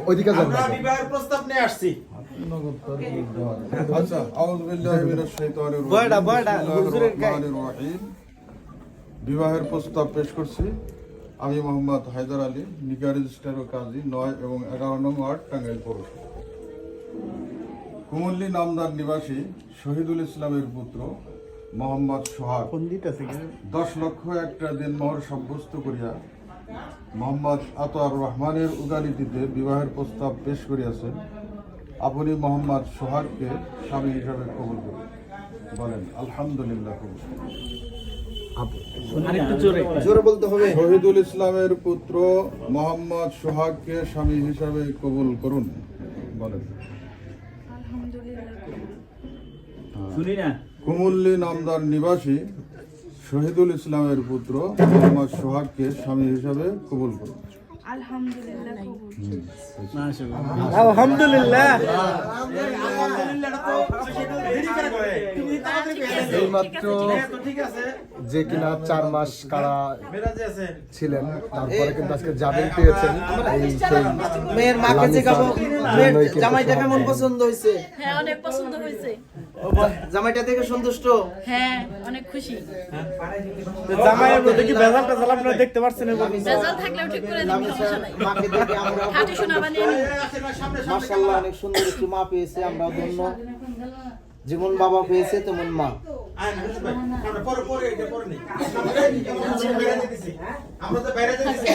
ওইদিকে যান। আমরা বিবাহের প্রস্তাব নিয়ে আসছি। আচ্ছা, আউযু বিল্লাহি মিনাশ শাইতানির রাজিম। বয়ডা, হুজুরের গায়ে। বিসমিল্লাহির রহমানির রহিম। বিবাহের প্রস্তাব পেশ করছি। আমি মোহাম্মদ হায়দার আলী, নিকা রেজিস্ট্রার ও কাজী 9 এবং 11 নং ওয়ার্ড, টাঙ্গাইল পৌরসভা। কুমুল্লী নামদার নিবাসী শহীদুল ইসলামের পুত্র মোহাম্মদ সোহাগ 10 লক্ষ একটা দিনমোহর সাব্যস্ত করিয়া মোহাম্মদ আতোয়ার রহমানের উগালিতিতে বিবাহের প্রস্তাব পেশ করিয়াছেন। আপনি মোহাম্মদ সোহাগকে স্বামী হিসাবে কবুল করুন। বলেন আলহামদুলিল্লাহ। কবুল। জোরে বলতে হবে। শহীদুল ইসলামের পুত্র মোহাম্মদ সোহাগকে স্বামী হিসাবে কবুল করুন। বলেন শুনি না। কুমুল্লী নামদার নিবাসী শহীদুল ইসলামের পুত্র মোহাম্মদ সোহাগকে স্বামী হিসাবে কবুল করুন। আলহামদুলিল্লাহ কবুল। আলহামদুলিল্লাহ। এইমাত্র যে কিনা 4 মাস কারা ছিলেন, তারপরে কিন্তু আজকে জামিন পেয়েছেন। এই সেই মেয়ের মাকে জিজ্ঞাসা, মেয়ের জামাইটা কেমন পছন্দ হয়েছে? হ্যাঁ, অনেক পছন্দ হয়েছে। জামাইটা থেকে সন্তুষ্ট? হ্যাঁ, অনেক খুশি। জামাইয়ের মধ্যে কি ভেজাল টেজাল আপনারা দেখতে পাচ্ছেন? রেজাল্ট থাকলেও ঠিক করে দিবি, সমস্যা নাই। মাকে দেখে আমরা খাঁটি সোনা বানিয়ে নিবি। মাশাআল্লাহ অনেক সুন্দর একটু মা পেয়েছে, আমরা ধন্য। যেমন বাবা পেয়েছে তেমন মা। আমরা পরে এটা পরে নেই। আমরা তো বাইরে যেতেছি।